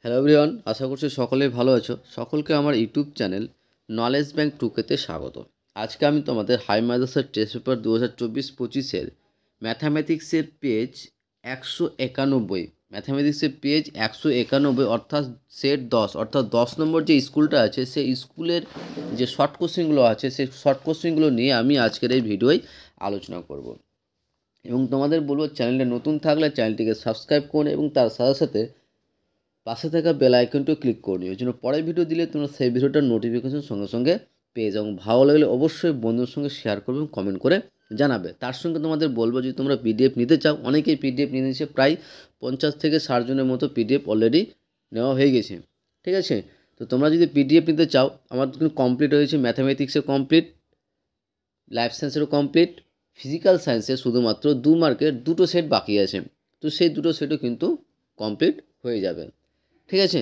Hello everyone, আশা করছি সকলেই ভালো আছো। সকলকে আমার ইউটিউব চ্যানেল নলেজ ব্যাংক টুকেতে স্বাগত। আজকে আমি তোমাদের হাই মাদ্রাসার টেস্ট পেপার 2024-25 ম্যাথামেটিক্সের পেজ 191, ম্যাথামেটিক্সের পেজ 191 অর্থাৎ সেট 10, অর্থাৎ 10 নম্বর যে স্কুলটা আছে সেই স্কুলের যে শর্ট কোশ্চেনগুলো আছে সেই শর্ট কোশ্চেনগুলো নিয়ে আমি আজকের এই ভিডিওয় আলোচনা করব। এবং তোমাদের বলবো, চ্যানেলটা নতুন থাকলে চ্যানেলটিকে সাবস্ক্রাইব করুন এবং তার সাথে সাথে পাশে থাকা বেল আইকনটিও ক্লিক করে নিও, যেন পরের ভিডিও দিলে তোমরা সেই ভিডিওটার নোটিফিকেশন সঙ্গে সঙ্গে পেয়ে যাও। ভালো লাগলে অবশ্যই বন্ধুদের সঙ্গে শেয়ার করবে এবং কমেন্ট করে জানাবে। তার সঙ্গে তোমাদের বলবো, যদি তোমরা পিডিএফ নিতে চাও, অনেকেই পিডিএফ নিয়ে নিয়েছে, প্রায় 50 থেকে 60 জনের মতো পিডিএফ অলরেডি নেওয়া হয়ে গেছে। ঠিক আছে, তো তোমরা যদি পিডিএফ নিতে চাও, আমার কিন্তু কমপ্লিট হয়েছে। ম্যাথামেটিক্সে কমপ্লিট, লাইফ সায়েন্সেরও কমপ্লিট, ফিজিক্যাল সায়েন্সে শুধুমাত্র 2 মার্কের দুটো সেট বাকি আছে। তো সেই দুটো সেটও কিন্তু কমপ্লিট হয়ে যাবে। ঠিক আছে,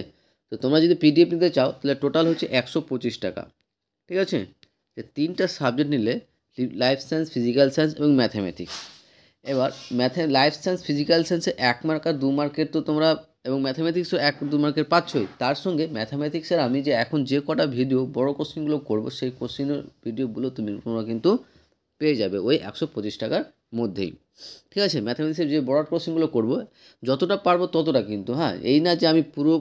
তো তোমরা যদি পিডিএফ নিতে চাও তাহলে টোটাল হচ্ছে 125 টাকা। ঠিক আছে, যে 3টা সাবজেক্ট নিলে লাইফ সায়েন্স, ফিজিক্যাল সায়েন্স এবং ম্যাথামেটিক্স। এবার লাইফ সায়েন্স, ফিজিক্যাল সায়েন্সে 1 মার্ক আর 2 মার্কের তো তোমরা, এবং ম্যাথামেটিক্সও 1-2 মার্কের পাচ্ছই। তার সঙ্গে ম্যাথামেটিক্সের আমি যে এখন যে কটা ভিডিও বড় কোশ্চেনগুলো করবো, সেই কোশ্চেনের ভিডিওগুলো তোমরা কিন্তু পেয়ে যাবে ওই 125 টাকার মধ্যেই। ঠিক আছে, ম্যাথামেটিক্সের যে বড় কোশ্চেনগুলো করবো, যতটা পারবো ততটা কিন্তু, হ্যাঁ, এই না যে আমি পুরো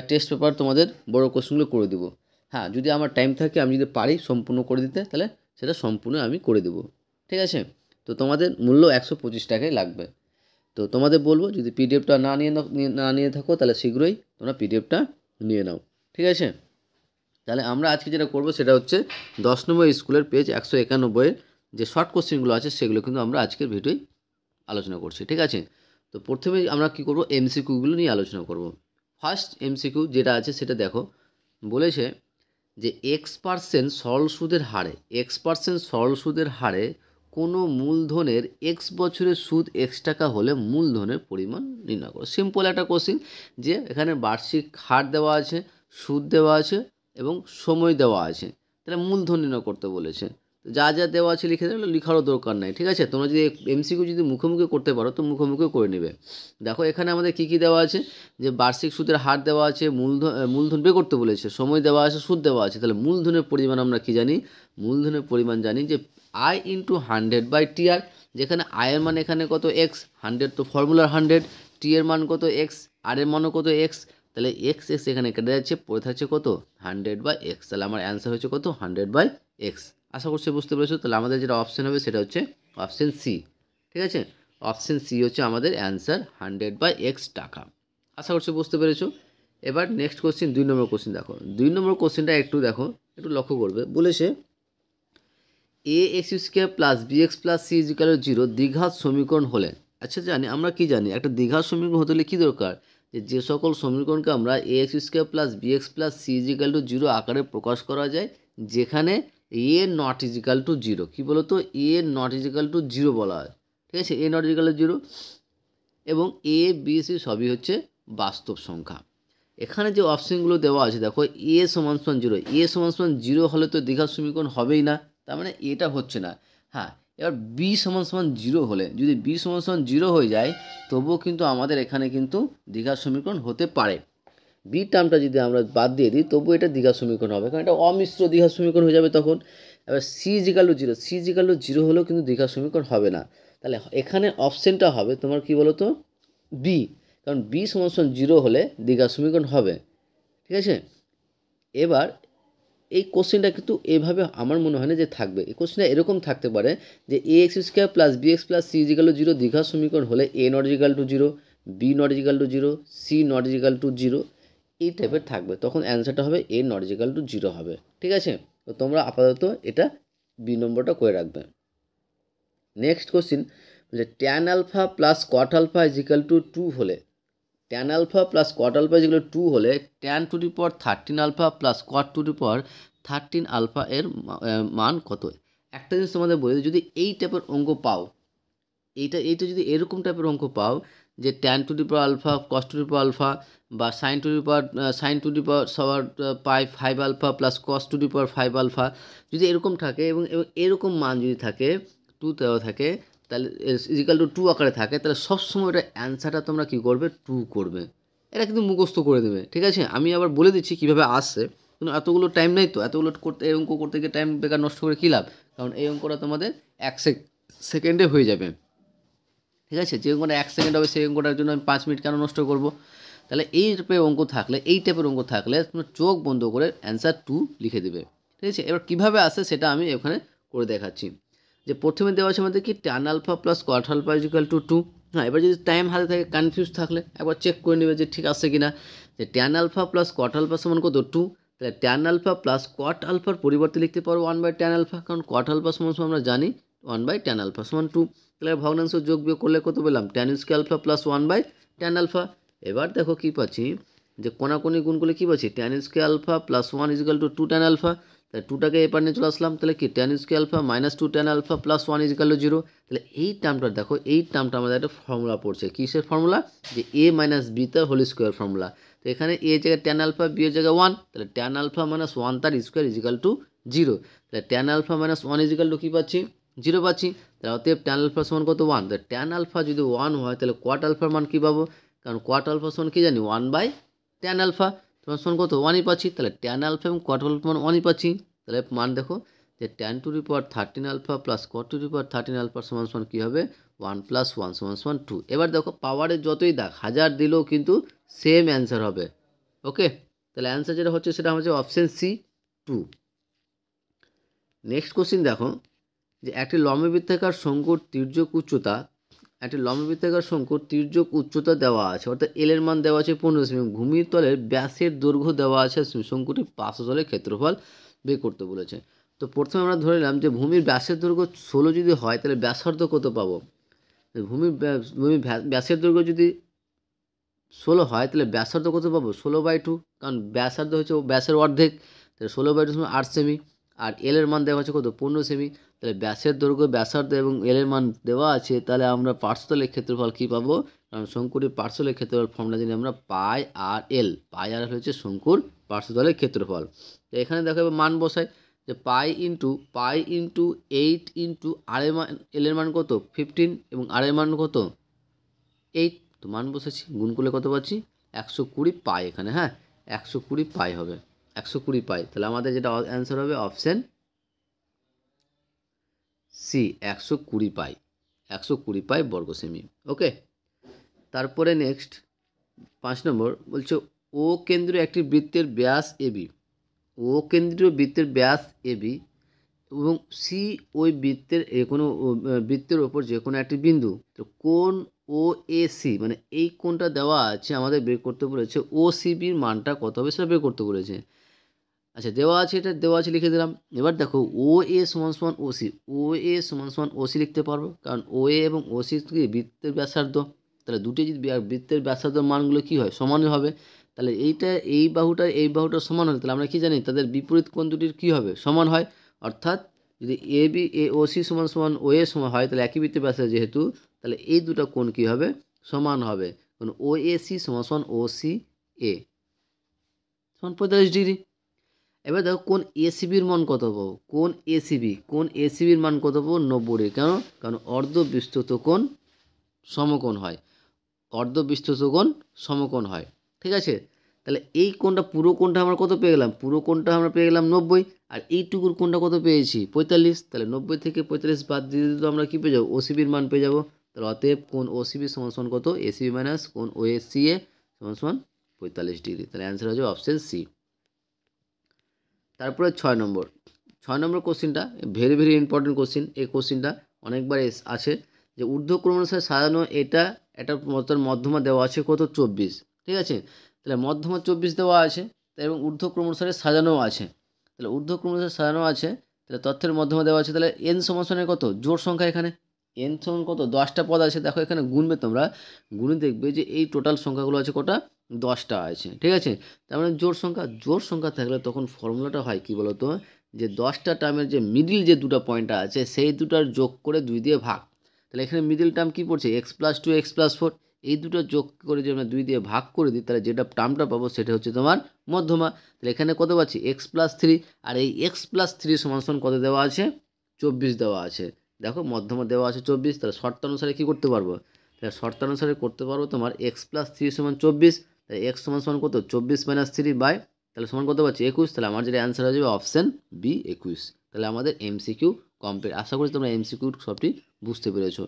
টেস্ট পেপার তোমাদের বড় কোশ্চেনগুলো করে দেবো। হ্যাঁ, যদি আমার টাইম থাকে, আমি যদি পারি সম্পূর্ণ করে দিতে, তাহলে সেটা সম্পূর্ণ আমি করে দেবো। ঠিক আছে, তো তোমাদের মূল্য 125 টাকাই লাগবে। তো তোমাদের বলবো, যদি পিডিএফটা না নিয়ে থাকো তাহলে শীঘ্রই তোমরা পিডিএফটা নিয়ে নাও। ঠিক আছে, তাহলে আমরা আজকে যেটা করবো সেটা হচ্ছে 10 নম্বর স্কুলের পেজ 191 যে শর্ট কোশ্চেনগুলো আছে সেগুলো কিন্তু আমরা আজকের ভিডিওয় আলোচনা করছি। ঠিক আছে, তো প্রথমে আমরা কি করব, এমসিকিউগুলো নিয়ে আলোচনা করব। ফার্স্ট এমসিকিউ যেটা আছে সেটা দেখো, বলেছে যে X% সরল সুদের হারে, X% সরল সুদের হারে কোনো মূলধনের X বছরের সুদ X টাকা হলে মূলধনের পরিমাণ নির্ণয় করো। সিম্পল একটা কোশ্চিন, যে এখানে বার্ষিক হার দেওয়া আছে, সুদ দেওয়া আছে এবং সময় দেওয়া আছে, তাহলে মূলধন নির্ণয় করতে বলেছে। যা যা দেওয়া আছে লিখে দিলে, লিখারও দরকার নাই। ঠিক আছে, তোমরা যদি এমসিকিউ যদি মুখোমুখি করতে পারো তো মুখোমুখি করে নেবে। দেখো এখানে আমাদের কী কী দেওয়া আছে, যে বার্ষিক সুদের হার দেওয়া আছে, মূলধন বের করতে বলেছে, সময় দেওয়া আছে, সুদ দেওয়া আছে। তাহলে মূলধনের পরিমাণ আমরা কি জানি, মূলধনের পরিমাণ জানি যে I ইন্টু 100/TR, যেখানে I এর মান এখানে কত X, 100 তো ফর্মুলার 100, T এর মান কত X, আর এর মানও কত X, তাহলে X এখানে কেটে যাচ্ছে, পড়ে থাকছে কত 100/X। তাহলে আমার অ্যান্সার হচ্ছে কত 100/X। আশা করছি বুঝতে পেরেছো। তাহলে আমাদের যেটা অপশান হবে সেটা হচ্ছে অপশান সি। ঠিক আছে, অপশান সি হচ্ছে আমাদের অ্যান্সার 100/X টাকা। আশা করছি বুঝতে পেরেছো। এবার নেক্সট কোশ্চেন, 2 নম্বর কোশ্চেন দেখো। 2 নম্বর কোশ্চেনটা একটু দেখো, একটু লক্ষ্য করবে। বলেছে ax² plus bx plus c equal 0 দ্বিঘাত সমীকরণ হলে। আচ্ছা, জানি আমরা কি জানি, একটা দ্বিঘাত সমীকরণ হতে হলে কী দরকার, যে সকল সমীকরণকে আমরা ax² plus bx plus c equal 0 আকারে প্রকাশ করা যায়, যেখানে a নট ইজিক্যাল 0, কী বলো তো, a নট ইজিক্যাল 0 বলা হয়। ঠিক আছে, a নট ইজিক্যাল 0 এবং a b c সবই হচ্ছে বাস্তব সংখ্যা। এখানে যে অপশানগুলো দেওয়া আছে দেখো, a সমান 0, a সমান 0 হলে তো দ্বিঘাত সমীকরণ হবেই না, তার মানে এটা হচ্ছে না। হ্যাঁ, এবার b সমান 0 হলে, যদি b সমান 0 হয়ে যায়, তবুও কিন্তু আমাদের এখানে কিন্তু দ্বিঘাত সমীকরণ হতে পারে। বি টার্মটা যদি আমরা বাদ দিয়ে দিই, তবুও এটা দ্বিঘাত সমীকরণ হবে, কারণ এটা অমিশ্র দ্বিঘাত সমীকরণ হয়ে যাবে তখন। এবার c ইজিক্যাল 0, c ইজিক্যাল 0 হলেও কিন্তু দ্বিঘাত সমীকরণ হবে না। তাহলে এখানে অপশানটা হবে তোমার কি বলো তো, বি, কারণ বি সমান 0 হলে দ্বিঘাত সমীকরণ হবে। ঠিক আছে, এবার এই কোশ্চেনটা কিন্তু এভাবে আমার মনে হয় না যে থাকবে। এই কোশ্চেনটা এরকম থাকতে পারে যে ax² plus bx plus c equal 0 দ্বিঘাত সমীকরণ হলে a not equal 0, b not equal 0, c not equal 0, এই টাইপের থাকবে। তখন অ্যান্সারটা হবে a নট ইজিক্যাল 0 হবে। ঠিক আছে, তো তোমরা আপাতত এটা বি নম্বরটা করে রাখবে। নেক্সট কোশ্চেন, যে tan alpha plus cot alpha equal 2 হলে, tan alpha plus cot alpha equal 2 হলে tan to the power 13 alpha plus cot to the power 13 alpha এর মান কত। একটা জিনিস তোমাদের বলি, যদি এই টাইপের অঙ্ক পাও, এইটা যদি এরকম টাইপের অঙ্ক পাও, যে tan to the power alpha, cos to the power alpha, বা সাইন টু দি পাওয়ার সবার পাই 5 alpha plus cos to the power 5 alpha, যদি এরকম থাকে এবং এরকম মান যদি থাকে, 2 দেওয়া থাকে, তাহলে ইজিক্যাল টু 2 আকারে থাকে, তাহলে সবসময় ওটা অ্যান্সারটা তোমরা কী করবে, 2 করবে। এটা কিন্তু মুখস্থ করে দেবে, ঠিক আছে। আমি আবার বলে দিচ্ছি কীভাবে আসছে, কিন্তু এতগুলো টাইম নেই তো, এতগুলো করতে এই অঙ্ক করতে গিয়ে টাইম বেকার নষ্ট করে কী লাভ, কারণ এই অঙ্কটা তোমাদের 1 সেকেন্ডে হয়ে যাবে, ঠিক আছে। যে অঙ্কটা 1 সেকেন্ড হবে সেই অঙ্কটার জন্য আমি 5 মিনিট কেন নষ্ট করব। তাহলে এই টাইপের অঙ্ক থাকলে তোমার চোখ বন্ধ করে অ্যান্সার 2 লিখে দেবে, ঠিক আছে। এবার কীভাবে আসে সেটা আমি এখানে করে দেখাচ্ছি। যে প্রথমে দেওয়া আছে আমাদের কি tan alpha plus cot alpha = 2। হ্যাঁ, এবার যদি টাইম হাতে থাকে, কনফিউজ থাকলে একবার চেক করে নেবে যে ঠিক আছে কিনা। যে tan alpha plus cot alpha সমান কত 2, তাহলে tan আলফা প্লাস cot আলফার পরিবর্তে লিখতে পারো 1/tan আলফা, কারণ cot আলফা সমান আমরা জানি 1/tan আলফা সমান 2। তাহলে ভগ্নাংশ যোগ বিয়োগ করলে কত পেলাম, tan square alpha plus 1/tan alpha. এবার দেখো কী পাচ্ছি, যে কোনাকুনি গুণ করলে কী পাচ্ছি, tan square alpha plus 1 = 2 tan alpha. তাহলে 2টাকে এপার নিয়ে চলে আসলাম, তাহলে কি tan square alpha minus 2 tan alpha plus 1 = 0। তাহলে এই টার্মটা দেখো, এই টার্মটা আমাদের একটা ফর্মুলা পড়ছে, কিসের ফর্মুলা, যে a মাইনাস b তার হোল স্কোয়ার ফর্মুলা। তো এখানে a জায়গায় tan আলফা, b এর জায়গায় 1, তাহলে tan আলফা মাইনাস 1 তার স্কোয়ার = 0। তাহলে tan আলফা মাইনাস 1 = কী পাচ্ছি, 0 পাচ্ছি। তাহলে অতএব tan আলফা সমান কত 1। তাহলে tan আলফা যদি 1 হয় তাহলে cot আলফার মান কী পাবো, কারণ cot আলফা সমান কী জানি 1/tan আলফা, তোমার সমান কত 1ই পাচ্ছি। তাহলে tan আলফা এবং cot আলফা মান 1ই পাচ্ছি। তাহলে মান দেখো যে tan to the power 13 alpha plus cot to the power 13 alpha সমান কী হবে, 1 + 1 = 2। এবার দেখো পাওয়ারের যতই দাগ 1000 দিলেও কিন্তু সেম অ্যান্সার হবে, ওকে। তাহলে অ্যান্সার যেটা হচ্ছে সেটা হচ্ছে অপশান সি 2। নেক্সট কোশ্চিন দেখো, যে একটি লম্ববৃত্তাকার শঙ্কুর তির্যক উচ্চতা দেওয়া আছে, অর্থাৎ এল এর মান দেওয়া আছে 15 সেমি, ভূমির তলের ব্যাসের দৈর্ঘ্য দেওয়া আছে, শঙ্কুটির পার্শ্বতলের ক্ষেত্রফল বের করতে বলেছে। তো প্রথমে আমরা ধরে নিলাম যে ভূমির ব্যাসের দৈর্ঘ্য 16 যদি হয় তাহলে ব্যাসার্ধ কত পাবো। ভূমির ব্যাসের দৈর্ঘ্য যদি 16 হয় তাহলে ব্যাসার্ধ কত পাবো, 16/2, কারণ ব্যাসার্ধ হচ্ছে ব্যাসের অর্ধেক, তাহলে 16/2 সমান 8 সেমি। আর এল এর মান দেওয়া আছে কত 15 সেমি। তাহলে ব্যাসের দৈর্ঘ্য, ব্যাসার্ধ এবং এল এর মান দেওয়া আছে, তাহলে আমরা পার্শ্বতলের ক্ষেত্রফল কী পাবো, কারণ শঙ্কুটির পার্শ্বতলের ক্ষেত্রফল ফর্মুলা জানি আমরা পাই আর এল। পাই আর হচ্ছে শঙ্কুর পার্শ্বতলের ক্ষেত্রফল। তো এখানে দেখো এবার মান বসাই, যে পাই ইন্টু 8 ইন্টু আর এর মান, এল এর মান কত 15 এবং আর এর মান কত 8। তো মান বসেছি, গুণ করলে কত পাচ্ছি 120 পাই এখানে, হ্যাঁ 120 পাই হবে, 120 পাই। তাহলে আমাদের যেটা অ্যান্সার হবে অপশান সি 120 পাই, 120 পাই বর্গ সেমি, ওকে। তারপরে নেক্সট 5 নম্বর বলছে ও কেন্দ্রীয় একটি বৃত্তের ব্যাস এবি, এবং সি ওই বৃত্তের কোনো বৃত্তের ওপর যে কোনো একটি বিন্দু। তো কোণ ও এ সি, মানে এই কোণটা দেওয়া আছে, আমাদের বের করতে বলেছে ও সিবির মানটা কত হবে সেটা বের করতে বলেছে। আচ্ছা দেওয়া আছে, এটা দেওয়া আছে লিখে দিলাম। এবার দেখো ও এ সমান সমান ও সি, ও সি লিখতে পারবো, কারণ ও এ এবং ও সি কি বৃত্তের ব্যাসার্ধ। তাহলে দুটি যদি বৃত্তের ব্যাসার্ধ মানগুলো কী হয়, সমানই হবে। তাহলে এই বাহুটা সমান হবে, তাহলে আমরা কি জানি তাদের বিপরীত কোণ দুটির কী হবে, সমান হয়। অর্থাৎ যদি ও সি সমান সমান ও এ সমান হয়, তাহলে একই বৃত্তের ব্যাসার্ধ যেহেতু, তাহলে এই দুটো কোণ কী হবে, সমান হবে। কারণ ও এ সি সমান সমান ও সি এ সমান 45 ডিগ্রি। এবার দেখো কোন এসিবির মান কত পাবো, কোন এসিবির মান কত পাবো 90 ডিগ্রি। কেন, কারণ অর্ধবিস্তৃত কোণ সমকোণ হয়, ঠিক আছে। তাহলে এই কোণটা, পুরো কোণটা আমরা কত পেয়ে গেলাম, 90। আর এইটুকুর কোণটা কত পেয়েছি 45। তাহলে 90 থেকে 45 বাদ দিয়ে দিলে আমরা কী পেয়ে যাবো, ওসিবির মান পেয়ে যাবো। তাহলে অতএব কোণ ওসিবি সমান সমান কত, এসিবি মাইনাস কোণ ওএসিএ সমান সমান 45 ডিগ্রি। তাহলে অ্যান্সার হচ্ছে অপশান সি। তারপরে 6 নম্বর কোশ্চিনটা ভেরি ভেরি ইম্পর্টেন্ট কোশ্চিন। এই কোশ্চিনটা অনেকবার আছে, যে ঊর্ধ্বক্রম অনুসারে সাজানো, এটা একটা মধ্যমা দেওয়া আছে কত 24, ঠিক আছে। তাহলে মধ্যমা 24 দেওয়া আছে এবং ঊর্ধ্বক্রম অনুসারে সাজানো আছে। তাহলে তথ্যের মধ্যমা দেওয়া আছে, তাহলে এন সমাসনের কত জোড় সংখ্যা, এখানে এন সমান কত 10টা পদ আছে। দেখো এখানে গুনবে তোমরা, গুনে দেখবে যে এই টোটাল সংখ্যাগুলো আছে কটা 10টা আছে, ঠিক আছে। তার মানে জোড় সংখ্যা থাকলে তখন ফর্মুলাটা হয় কি বলতো, যে 10টা টার্মের যে মিডিল যে দুটো পয়েন্টটা আছে সেই দুটার যোগ করে 2 দিয়ে ভাগ। তাহলে এখানে মিডিল টার্ম কী পড়ছে x+2 x+4, এই দুটো যোগ করে যদি আমরা 2 দিয়ে ভাগ করে দিই, তাহলে যেটা টার্মটা পাবো সেটা হচ্ছে তোমার মধ্যমা। তাহলে এখানে কত পাচ্ছি x+3, আর এই x+3 সমান কত দেওয়া আছে 24 দেওয়া আছে। দেখো মধ্যমা দেওয়া আছে 24, তাহলে শর্তানুসারে কী করতে পারবো, তাহলে শর্তানুসারে করতে পারবো তোমার x+3 সমান 24। তাহলে এক্স সমান সমান কত 24 - 3 বাই তাহলে সমান কত পাচ্ছি 21। তাহলে আমার যেটা অ্যান্সার হয়ে যাবে অপশান বি 21। তাহলে আমাদের এমসিকিউ কমপ্লিট। আশা করি তোমরা এমসিকিউ সবটি বুঝতে পেরেছো।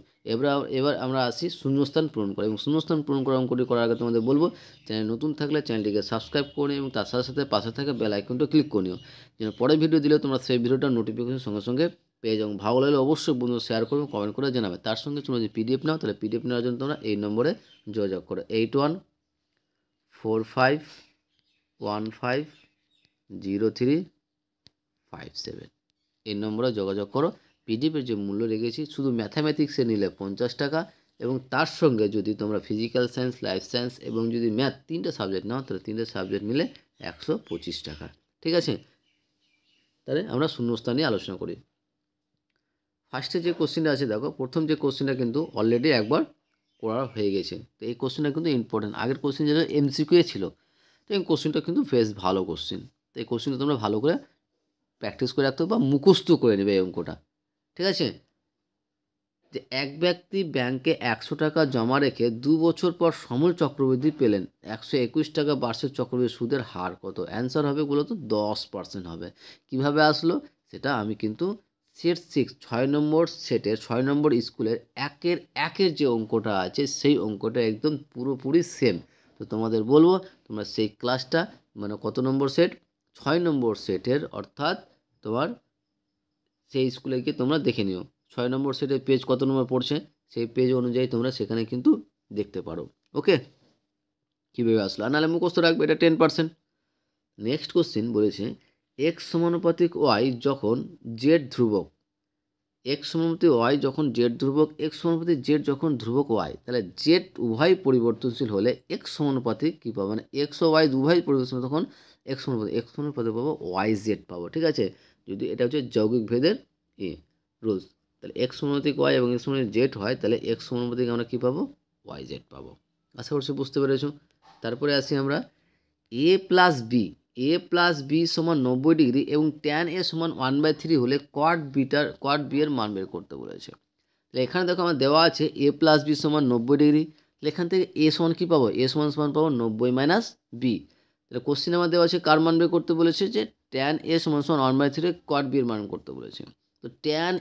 এবার আমরা আসি শূন্যস্থান পূরণ করা, এবং শূন্যস্থান পূরণ করা অঙ্কটি করার আগে তোমাদের বলবো চ্যানেল নতুন থাকলে চ্যানেলটিকে সাবস্ক্রাইব করে নিও এবং তার সাথে সাথে পাশে থাকা বেল আইকনটা ক্লিক করে নিও, যেন পরের ভিডিও দিলে তোমরা সেই ভিডিওটার নোটিফিকেশন সঙ্গে সঙ্গে পেয়ে যাও। ভালো লাগলে অবশ্যই বন্ধু শেয়ার করবে, কমেন্ট করে জানাবে। তার সঙ্গে তোমরা যদি পিডিএফ নাও তাহলে পিডিএফ নেওয়ার জন্য তোমরা এই নম্বরে যোগাযোগ করো 8145150357। এই নম্বরে যোগাযোগ করো। পিডিএফের যে মূল্য রেখেছি শুধু ম্যাথামেটিক্সে নিলে 50 টাকা, এবং তার সঙ্গে যদি তোমরা ফিজিক্যাল সায়েন্স, লাইফ সায়েন্স এবং যদি ম্যাথ 3টে সাবজেক্ট নাও তাহলে 3টে সাবজেক্ট নিলে 125 টাকা। ঠিক আছে, তাহলে আমরা শূন্যস্থান নিয়ে আলোচনা করি। ফার্স্টে যে কোশ্চেনটা আছে দেখো, প্রথম যে কোশ্চেনটা কিন্তু অলরেডি একবার করা হয়ে গেছে। তো এই কোশ্চেনটা কিন্তু ইম্পর্টেন্ট। আগের কোশ্চেন যেটা এমসিকিউ ছিল, তো এই কোশ্চেনটা কিন্তু বেশ ভালো কোশ্চেন। তো এই কোশ্চেনটা তোমরা ভালো করে প্র্যাকটিস করে রাখতে হবে বা মুখস্থ করে নেবে এই অঙ্কটা। ঠিক আছে, যে এক ব্যক্তি ব্যাংকে 100 টাকা জমা রেখে 2 বছর পর সমূল চক্রবৃদ্ধি পেলেন 121 টাকা বার্ষিক চক্রবৃদ্ধি সুদের হার কত? অ্যান্সার হবে বলো তো 10% হবে। কিভাবে আসলো সেটা আমি কিন্তু সেট 6 6 নম্বর সেটের 6 নম্বর স্কুলের একের যে অঙ্কটা আছে সেই অঙ্কটা একদম পুরোপুরি সেম। তো তোমাদের বলবো তোমরা সেই ক্লাসটা মানে কত নম্বর সেট 6 নম্বর সেটের, অর্থাৎ তোমার সেই স্কুলে গিয়ে তোমরা দেখে নিও 6 নম্বর সেটের পেজ কত নম্বর পড়ছে, সেই পেজ অনুযায়ী তোমরা সেখানে কিন্তু দেখতে পারো। ওকে, কীভাবে আসলো, আর নাহলে মুখস্থ রাখবে, এটা 10%। নেক্সট কোশ্চিন বলেছে এক্স সমানুপাতিক ওয়াই যখন জেড ধ্রুবক, এক্স সমানুপাতিক ওয়াই যখন জেড ধ্রুবক, এক্স সমানুপাতিক জেড যখন ধ্রুবক ওয়াই, তাহলে জেড উভয় পরিবর্তনশীল হলে এক্স সমানুপাতিক কী পাবো, মানে এক্স ও ওয়াই উভয় পরিবর্তনশীল তখন এক্স সমানুপাতিক পাবো ওয়াই জেড পাবো। ঠিক আছে, যদি এটা হচ্ছে যৌগিক ভেদের রুলস, তাহলে এক্স সমানুপাতিক ওয়াই এবং এক্স সমানুপাতিক জেড হয়, তাহলে এক্স সমানুপাতিক আমরা কী পাবো ওয়াই জেড পাবো। আশা করছি বুঝতে পেরেছো। তারপরে আসি আমরা এ প্লাস বি সমান 90 ডিগ্রি এবং ট্যান এ সমান 1/3 হলে কট বি এর মান বের করতে বলেছে। তাহলে এখানে দেখো আমার দেওয়া আছে এ প্লাস বি সমান 90 ডিগ্রি, তাহলে এখান থেকে এ সমান কী পাবো, এ সমান পাবো 90 - বি। তাহলে কোশ্চেন আমার দেওয়া আছে কার মান বের করতে বলেছে, যে ট্যান এ সমান 1/3 কট বি এর মান করতে বলেছে। তো ট্যান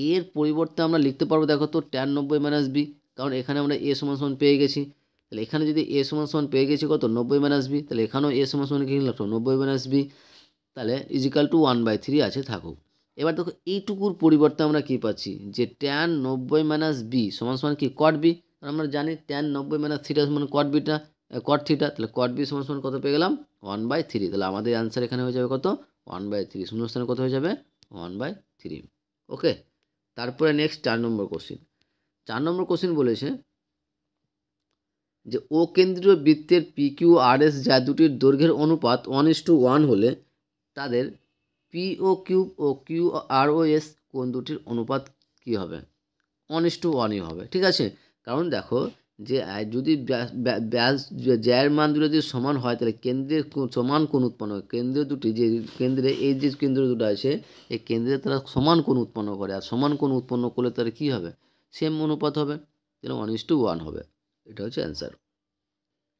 এর পরিবর্তে আমরা লিখতে পারবো দেখো তো ট্যান 90 - বি, কারণ এখানে আমরা এ সমান পেয়ে গেছি। তাহলে এখানে যদি এ সমান পেয়ে গেছি কত 90 - বি, তাহলে এখানেও এ সমান কি লিখলাম 90 - বি, তাহলে ইজিক্যাল টু 1/3 আছে থাকুক। এবার দেখো এইটুকুর পরিবর্তে আমরা কি পাচ্ছি, যে ট্যান 90 - বি সমান কি কট বি, আমরা জানি ট্যান 90 - থিটা সমান কট বিটা কট থিটা, তাহলে কট বি সমান কত পেয়ে গেলাম 1/3। তাহলে আমাদের অ্যান্সার এখানে হয়ে যাবে কত 1/3, শূন্যস্থানে কত হয়ে যাবে 1/3। ওকে, তারপরে নেক্সট 4 নম্বর কোশ্চিন। 4 নম্বর কোশ্চিন বলেছে যে ও কেন্দ্রীয় বৃত্তের পি কিউ আর এস যা দুটির দৈর্ঘ্যের অনুপাত 1:1 হলে তাদের P O Q O Q R ও এস কোন দুটির অনুপাত কী হবে, 1:1ই হবে। ঠিক আছে, কারণ দেখো যে যদি ব্যাস জ্যায়ের মান দুটো যদি সমান হয় তাহলে কেন্দ্রের সমান কোণ উৎপন্ন হয়। কেন্দ্র দুটি যে কেন্দ্রে এই যে কেন্দ্র দুটো আছে এই কেন্দ্রে তারা সমান কোণ উৎপন্ন করে, আর সমান কোণ উৎপন্ন করলে তারা কী হবে সেম অনুপাত হবে, তাহলে 1:1 হবে। এটা হচ্ছে অ্যান্সার।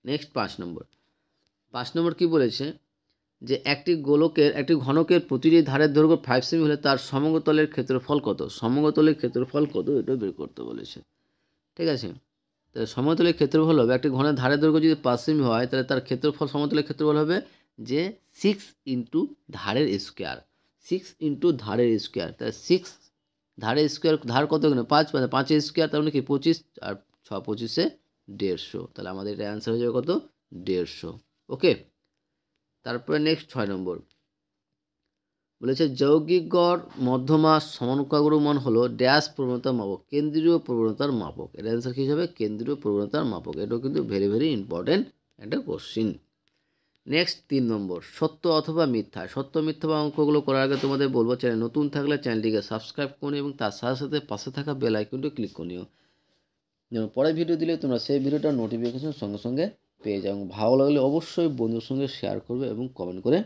নেক্সট 5 নম্বর কী বলেছে, যে একটি ঘনকের প্রতিটি ধারের দৈর্ঘ্য 5 সেমি হলে তার সমগ্রতলের ক্ষেত্রফল কত, সমগ্রতলের ক্ষেত্রফল কত এটা বের করতে বলেছে। ঠিক আছে, তাহলে সমতলের ক্ষেত্রফল হবে একটি ঘনের ধারের দৈর্ঘ্য যদি 5 সেমি হয় তাহলে তার ক্ষেত্রফল সমতলের ক্ষেত্রফল হবে যে 6 ইন্টু ধারের স্কোয়ার, 6 ইন্টু ধারের স্কোয়ার, তাহলে 6 ধারের স্কোয়ার, ধার কত এখানে 5, মানে 5-এর স্কোয়ার তার মানে কি 25, আর 6-25-এ 150, তাহলে আমাদের এটা অ্যান্সার হয়ে যাবে কত 150। ওকে, তারপরে নেক্সট 6 নম্বর বলেছে যৌগিক গড় মধ্যমা সমানুপাগুরু মান হলো ড্যাশ প্রবণতার মাপক, কেন্দ্রীয় প্রবণতার মাপক। এর অ্যান্সার কী হবে কেন্দ্রীয় প্রবণতার মাপক। এটাও কিন্তু ভেরি ইম্পর্টেন্ট একটা কোশ্চিন। নেক্সট 3 নম্বর সত্য অথবা মিথ্যা। সত্য মিথ্যা বা অঙ্কগুলো করার আগে তোমাদের বলবো চ্যানেল নতুন থাকলে চ্যানেলটিকে সাবস্ক্রাইব করে এবং তার সাথে সাথে পাশে থাকা বেল আইকনটি ক্লিক করে নিও, যেন পরে ভিডিও দিলে তোমরা সেই ভিডিওটার নোটিফিকেশন সঙ্গে সঙ্গে পেয়ে যাও। ভালো লাগলে অবশ্যই বন্ধুর সঙ্গে শেয়ার করবে এবং কমেন্ট করে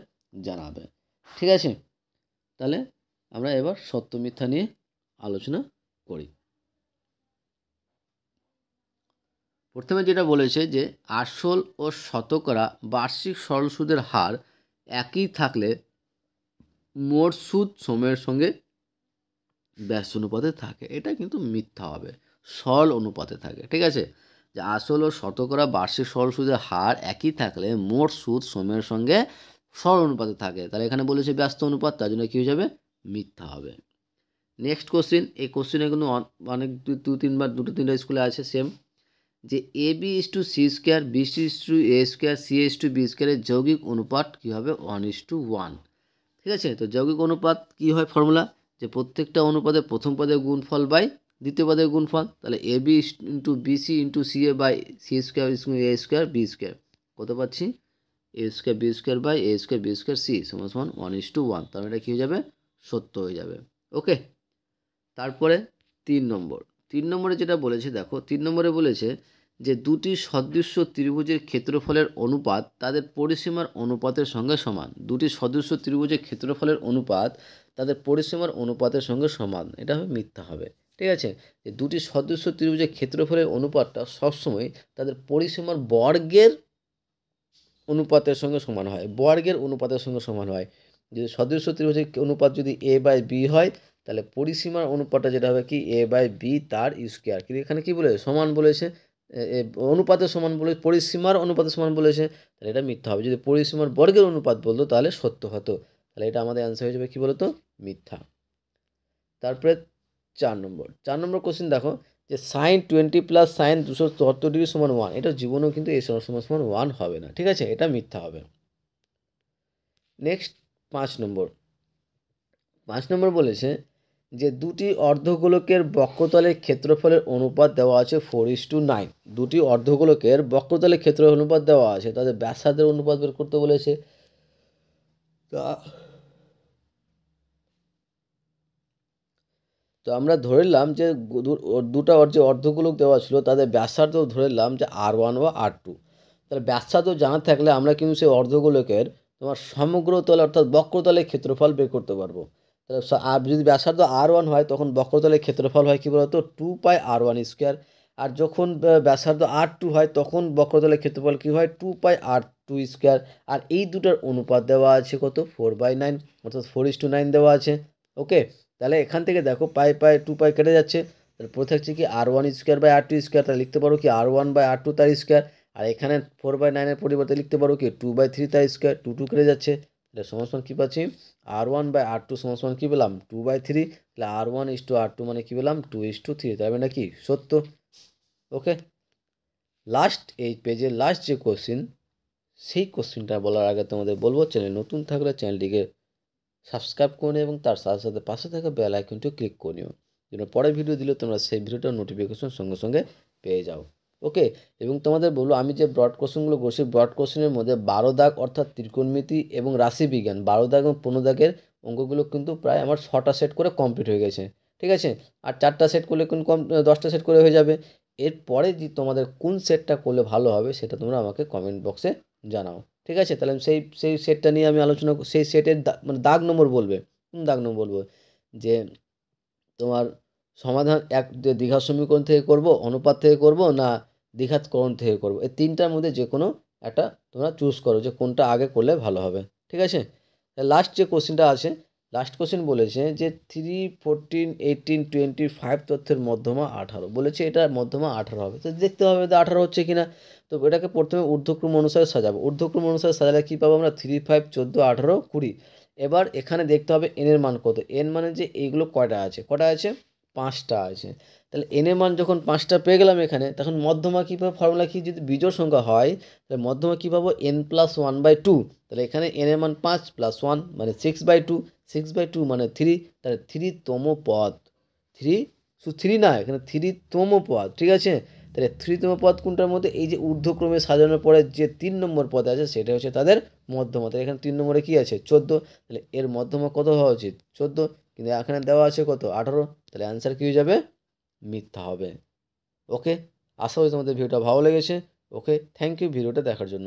জানাবে। ঠিক আছে, তাহলে আমরা এবার সত্য মিথ্যা নিয়ে আলোচনা করি। প্রথমে যেটা বলেছে যে আসল ও শতকরা বার্ষিক সরল সুদের হার একই থাকলে মোট সুদ সময়ের সঙ্গে ব্যস্ত অনুপাতে থাকে। এটা কিন্তু মিথ্যা হবে, সরল অনুপাতে থাকে। ঠিক আছে, যে আসল ও শতকরা বার্ষিক সরল সুদের হার একই থাকলে মোট সুদ সময়ের সঙ্গে সরল অনুপাতে থাকে। তাহলে এখানে বলেছে ব্যস্ত অনুপাত, তার জন্য কী হয়ে যাবে, মিথ্যা হবে। নেক্সট কোশ্চিন, এই কোশ্চিনে কিন্তু অনেক দুটো তিনটা স্কুলে আছে সেম, যে A B is to C square, B is to A square, C is to B স্কোয়ারের যৌগিক অনুপাত কী হবে, 1:1। ঠিক আছে, তো যৌগিক অনুপাত কী হয় ফর্মুলা, যে প্রত্যেকটা অনুপাতে প্রথম পদের গুণফল বাই দ্বিতীয় পদের গুণফল। তাহলে A B into BC into C A by C square A square B square, কত পাচ্ছি, A square B square by A square B square C সমান সমান 1:1। তাহলে এটা কী হয়ে যাবে, সত্য হয়ে যাবে। ওকে, তারপরে 3 নম্বরে যেটা বলেছে দেখো, 3 নম্বরে বলেছে যে দুটি সদৃশ্য ত্রিভুজের ক্ষেত্রফলের অনুপাত তাদের পরিসীমার অনুপাতের সঙ্গে সমান। দুটি সদৃশ্য ত্রিভুজের ক্ষেত্রফলের অনুপাত তাদের পরিসীমার অনুপাতের সঙ্গে সমান, এটা হবে মিথ্যা হবে। ঠিক আছে, যে দুটি সদৃশ্য ত্রিভুজের ক্ষেত্রফলের অনুপাতটা সবসময় তাদের পরিসীমার বর্গের অনুপাতের সঙ্গে সমান হয়, বর্গের অনুপাতের সঙ্গে সমান হয়। যদি সদৃশ্য ত্রিভুজের অনুপাত যদি এ বাই বি হয়, তাহলে পরিসীমার অনুপাতটা যেটা হবে কি, এ বাই বি তার স্কোয়ার। কিন্তু এখানে কি বলেছে, সমান বলেছে, অনুপাতের সমান বলে, পরিসীমার অনুপাতের সমান বলেছে, তাহলে এটা মিথ্যা হবে। যদি পরিসীমার বর্গের অনুপাত বলতো তাহলে সত্য হতো। তাহলে এটা আমাদের অ্যান্সার হয়ে যাবে কি বলতো, মিথ্যা। তারপরে 4 নম্বর কোশ্চেন দেখো, যে সাইন 20 প্লাস সাইন 270 সমান 1, এটা জীবনেও কিন্তু এই সমান 1 হবে না। ঠিক আছে, এটা মিথ্যা হবে। নেক্সট 5 নম্বর বলেছে যে দুটি অর্ধগোলকের বক্রতলের ক্ষেত্রফলের অনুপাত দেওয়া আছে 4:9। দুটি অর্ধগোলকের বক্রতলের ক্ষেত্রফলের অনুপাত দেওয়া আছে, তাদের ব্যাসার্ধের অনুপাত বের করতে বলেছে। তো আমরা ধরে নিলাম যে দুটা যে অর্ধগোলক দেওয়া ছিল তাদের ব্যাসার্ধ ধরে নিলাম যে R1 ও R2। তাহলে ব্যাসার্ধ জানা থাকলে আমরা কিন্তু সেই অর্ধগোলকের তোমার সমগ্র তলে অর্থাৎ বক্রতলের ক্ষেত্রফল বের করতে পারবো। তাহলে আর যদি ব্যাসার্ধ R1 হয় তখন বক্রতলের ক্ষেত্রফল হয় কী বলতো, 2πr1 স্কোয়ার। আর যখন ব্যাসার্ধ R2 হয় তখন বক্রতলের ক্ষেত্রফল কী হয়, 2πr2 স্কোয়ার। আর এই দুটার অনুপাত দেওয়া আছে কত, 4/9, অর্থাৎ 4:9 দেওয়া আছে। ওকে, তাহলে এখান থেকে দেখো পাই 2 পাই কেটে যাচ্ছে, তাহলে পড়ে থাকছে কি R1 square by R2 square. তাহলে লিখতে পারো কি R1 বাই R2 তার স্কোয়ার। আর এখানে 4/9-এর পরিবর্তে লিখতে পারো কি 2/3 তার স্কোয়ার, 2 কেটে যাচ্ছে। তাহলে সমান কী পাচ্ছি, R1 বাই R2 সমান কী পেলাম, 2/3। তাহলে R1:R2 মানে কী পেলাম, 2:3। তাই মানে কি সত্য। ওকে, লাস্ট এই পেজের লাস্ট যে কোশ্চিন, সেই কোশ্চিনটা বলার আগে তোমাদের বলবো, চ্যানেল নতুন থাকলে চ্যানেলটিকে সাবস্ক্রাইব করে নিও এবং তার সাথে সাথে পাশে থাকা বেল আইকনটিও ক্লিক করে নিও, যেন পরের ভিডিও দিলে তোমরা সেই ভিডিওটার নোটিফিকেশন সঙ্গে সঙ্গে পেয়ে যাও। ওকে, এবং তোমাদের বলবো আমি যে ব্রড কোশ্চেনগুলো করছি, ব্রড কোশ্চেনের মধ্যে 12 দাগ অর্থাৎ ত্রিকোণমিতি এবং রাশিবিজ্ঞান 12 দাগ এবং 15 দাগের অঙ্কগুলো কিন্তু প্রায় আমার 6টা সেট করে কমপ্লিট হয়ে গেছে। ঠিক আছে, আর 4টা সেট করলে কিন্তু 10টা সেট করে হয়ে যাবে। এরপরে যে তোমাদের কোন সেটটা করলে ভালো হবে সেটা তোমরা আমাকে কমেন্ট বক্সে জানাও। ঠিক আছে, তাহলে সেই সেই সেটটা নিয়ে আমি আলোচনা, সেই সেটের মানে দাগ নম্বর বলবে, কোন দাগ নম্বর বলবো, যে তোমার সমাধান দ্বিঘাত সমীকরণ থেকে করব, অনুপাত থেকে করব, না দ্বিঘাতকরণ থেকে করব। এই তিনটার মধ্যে যে কোনো একটা তোমরা চুজ করো যে কোনটা আগে করলে ভালো হবে। ঠিক আছে, লাস্ট যে কোশ্চেনটা আছে, লাস্ট কোশ্চেন বলেছে যে 3, 14, 18, 25 তথ্যের মধ্যমা 18 বলেছে, এটা মধ্যমা 18 হবে। তো দেখতে হবে যে 18 হচ্ছে কিনা। তো এটাকে প্রথমে ঊর্ধ্বক্রম অনুসারে সাজাবো। ঊর্ধ্বক্রম অনুসারে সাজালে কী পাবো আমরা, 3, 5, 14, 18, 20। এবার এখানে দেখতে হবে এন এর মান কত, এন মানে যে এইগুলো কয়টা আছে, 5টা আছে। তাহলে এন এর মান যখন 5টা পেয়ে গেলাম এখানে, তখন মধ্যমা কী পাবো, ফর্মুলা কি, যদি বিজোড় সংখ্যা হয় তাহলে মধ্যমা কী পাবো, n+1/2। তাহলে এখানে এন এর মান 5 + 1 মানে 6/2, 6/2 মানে 3। তাহলে 3তম পদ, 3 শুধু 3 না, এখানে 3তম পদ। ঠিক আছে, তাহলে 3তম পদ কোনটার মধ্যে, এই যে ঊর্ধ্বক্রমে সাজানোর পরে যে 3 নম্বর পদ আছে সেটা হচ্ছে তাদের মধ্যমা। তাহলে এখানে 3 নম্বরে কী আছে, 14। তাহলে এর মধ্যমা কত হওয়া উচিত, 14, কিন্তু এখানে দেওয়া আছে কত, 18। তাহলে অ্যান্সার কী হয়ে যাবে, মিথ্যা হবে। ওকে, আশা করি তোমাদের ভিডিওটা ভালো লেগেছে। ওকে, থ্যাংক ইউ ভিডিওটা দেখার জন্য।